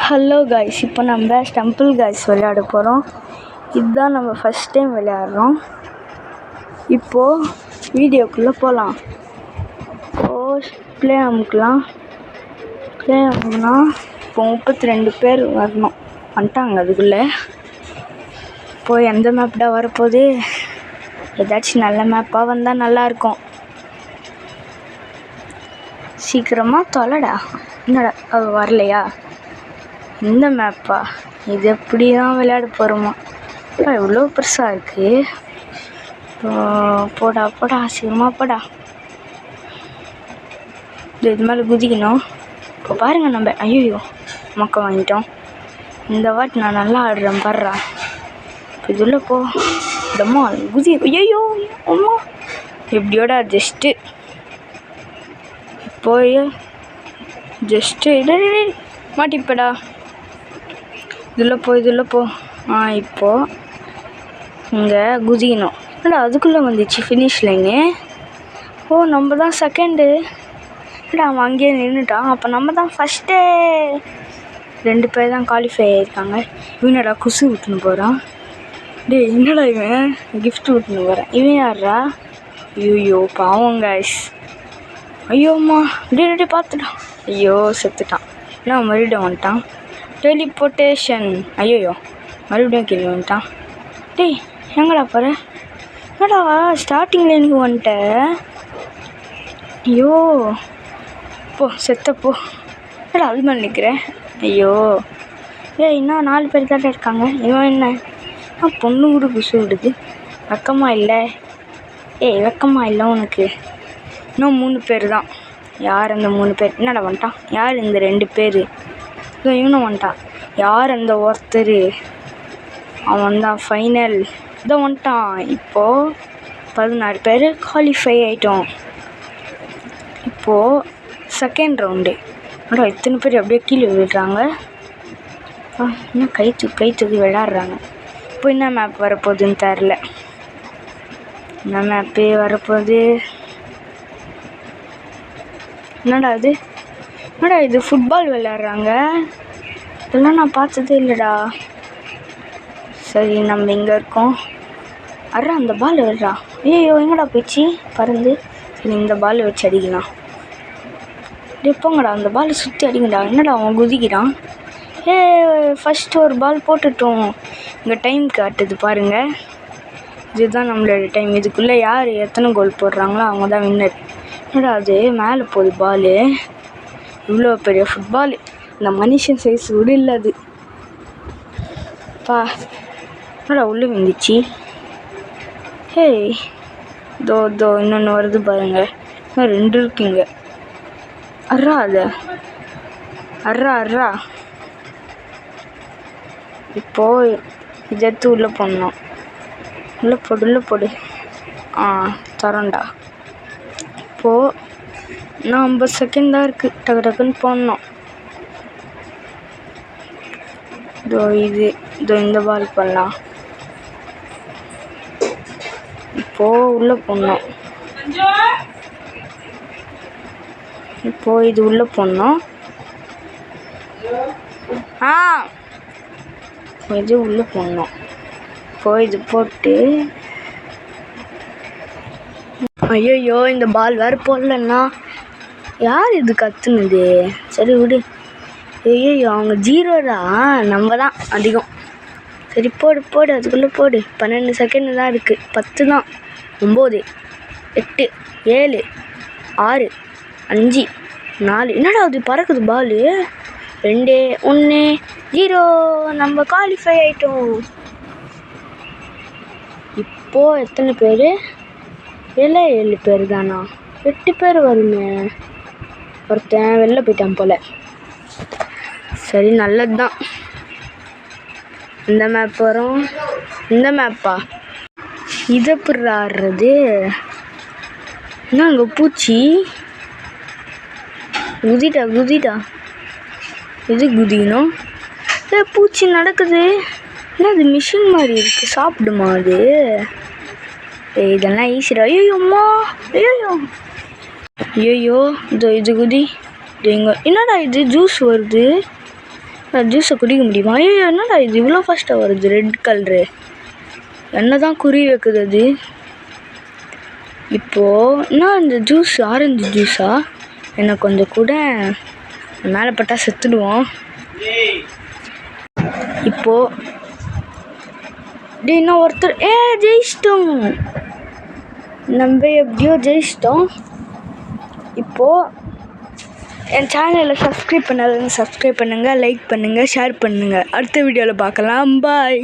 Hello guys, இப்போ நம்ம temple guys விளையாட போகிறோம். இதுதான் நம்ம ஃபஸ்ட் டைம் விளையாடுறோம். இப்போது வீடியோக்குள்ளே போகலாம். ப்ளே அமுக்கலாம். ப்ளே அமுக்குனா இப்போ 32 பேர் வரணும். வந்துட்டாங்க. அதுக்குள்ளே இப்போது எந்த மேப்டா வரப்போகுது? ஏதாச்சும் நல்ல மேப்பாக வந்தால் நல்லாயிருக்கும். சீக்கிரமாக தொலைடா. என்னடா வரலையா? இந்த மேப்பா? இது எப்படி தான் விளையாட போகிறோமா? எவ்வளோ பெருசாக இருக்குது. போடா சீக்கிரமாக போடா. இது மேலே குதிக்கணும். இப்போ பாருங்கள், நம்ம ஐயோ மொக்க வாங்கிட்டோம். இந்த வாட்டி நான் நல்லா ஆடுறேன் பாடுறா. இப்போ இதுள்ள போ. இதம்மா குதி. ஐயோ அம்மா எப்படியோட ஜஸ்ட்டு மாட்டிப்படா. இதில் போ. இப்போது இங்கே குதிக்கணும். என்னடா அதுக்குள்ளே வந்துச்சு ஃபினிஷ் லைனு. நம்ம தான் செகண்டு. அவன் அங்கேயே நின்றுட்டான். அப்போ நம்ம தான் ஃபஸ்ட்டு. 2 பேர் தான் குவாலிஃபை ஆகியிருக்காங்க. இவனடா குசு விட்டுன்னு போகிறான். என்னடா இவன் கிஃப்ட் விட்டுன்னு போகிறான். இவன் யாரா? ஐயோ பாவம் காய்ஸ். ஐயோம்மா பார்த்துட்டான். ஐயோ செத்துட்டான். என்ன மறுபடியும் வந்துட்டான். டெலிபோர்ட்டேஷன். ஐயோ மறுபடியும் கீழே வந்துட்டான். எங்கடா போகிற? என்னடா ஸ்டார்டிங்கில் எனக்கு வந்துட்டேன். ஐயோ செத்தப்போ. என்னடா அது மாதிரி நிற்கிறேன். ஐயோ இன்னும் 4 பேர் தானே இருக்காங்க. இவன் என்ன பொண்ணு கூட குசு விடுது. வெக்கமா இல்லை? வெக்கமா இல்லை உனக்கு? இன்னும் 3 பேர் தான். யார் அந்த 3 பேர்? என்னடா வந்துட்டான்? யார் இந்த 2 பேர்? இவனும் வந்துட்டான். யார் அந்த ஒருத்தர்? அவன் தான் ஃபைனல். இதை வந்துட்டான். இப்போது 16 பேர் குவாலிஃபை ஆகிட்டோம். இப்போது செகண்ட் ரவுண்டு. இத்தனை பேர் அப்படியே கீழே விழுறாங்க. இன்னும் கை தூக்கி விளையாடுறாங்க. இப்போ என்ன மேப் வரப்போகுதுன்னு தெரில. என்ன மேப்பு வரப்போகுது? என்னடா இது ஃபுட்பால் விளையாடுறாங்க. இதெல்லாம் நான் பார்த்ததே இல்லைடா. சரி, நம்ம இங்கே இருக்கோம். அந்த பால் விடுறா. ஐயோ எங்கடா போயிடுச்சு பறந்து. சரி, இந்த பால் வச்சு அடிக்கலாம். போங்கடா, அந்த பால் சுற்றி அடிங்கடா. என்னடா அவன் குதிக்கிறான். ஃபஸ்ட்டு ஒரு பால் போட்டுட்டோம். இங்கே டைம் காட்டுது பாருங்கள். இதுதான் நம்மளோட டைம். இதுக்குள்ளே யார் எத்தனை கோல் போடுறாங்களோ அவங்க தான் வின்னர். என்னடா அது மேலே போகுது பால். இவ்வளோ பெரிய ஃபுட்பால். இந்த மனுஷன் சைஸ் கூட இல்லை அது. என்னடா உள்ளே வந்துச்சு. தோ இன்னொன்று வருது பாருங்க. இன்னும் 2 இருக்குங்க. அர்ரா. இப்போது இதை எடுத்து உள்ளே போடணும். உள்ளே போடு. தரோண்டா. இப்போது இன்னும் 50 செகண்ட் தான் இருக்குது. டக்குன்னு போடணும். இந்த பால் பண்ணலாம். இப்போது உள்ளே போடணும். இப்போது இது உள்ளே போடணும். இது உள்ளே போடணும். இப்போது இது போட்டு ஐயோ இந்த பால் வேறு போடலன்னா யார் இது கத்துனது? சரி விடு. ஐயோ அவங்க 0 தான். நம்ம தான் அதிகம். சரி போடு. அதுக்குள்ளே போடு. 12 செகண்ட் தான் இருக்குது. 10 தான். 9 8 7 6 5 4. என்னடா அது பறக்குது பால். 2 1 0. நம்ம குவாலிஃபை ஆகிட்டோம். இப்போது எத்தனை பேர்? 7 பேர் தானா? 8 பேர் வருமே. ஒருத்தன் வெளில போயிட்டான் போல். சரி, நல்லது தான். இந்த மேப் வரும். இந்த மேப்பா? இதை எப்படி ஆடுறது? என்ன அங்கே பூச்சி? குதிடா. இது குதிக்கணும். பூச்சி நடக்குது. என்ன அது மிஷின் மாதிரி இருக்குது. சாப்பிடுமா அது? இதெல்லாம் ஈஸிடா. ஐயோம்மா. ஐயோ இது குதி. என்னடா இது ஜூஸ் வருது. ஜூஸை குடிக்க முடியுமா? ஐயோ என்னடா இது இவ்வளோ ஃபாஸ்ட்டாக வருது ரெட் கலரு. என்ன தான் குறி வைக்குது அது. இப்போது என்ன இந்த ஜூஸ் ஆரஞ்சு ஜூஸா? எனக்கு கொஞ்சம் கூட மேலே பட்டால் செத்துடுவோம். இப்போது இன்னும் ஒருத்தர் ஜெயிச்சிட்டோம். நம்ம எப்படியோ ஜெயிச்சிட்டோம். இப்போது என் சேனலை சப்ஸ்கிரைப் பண்ணாதவங்க சப்ஸ்கிரைப் பண்ணுங்கள், லைக் பண்ணுங்கள், ஷேர் பண்ணுங்கள். அடுத்த வீடியோவில் பார்க்கலாம். பாய்.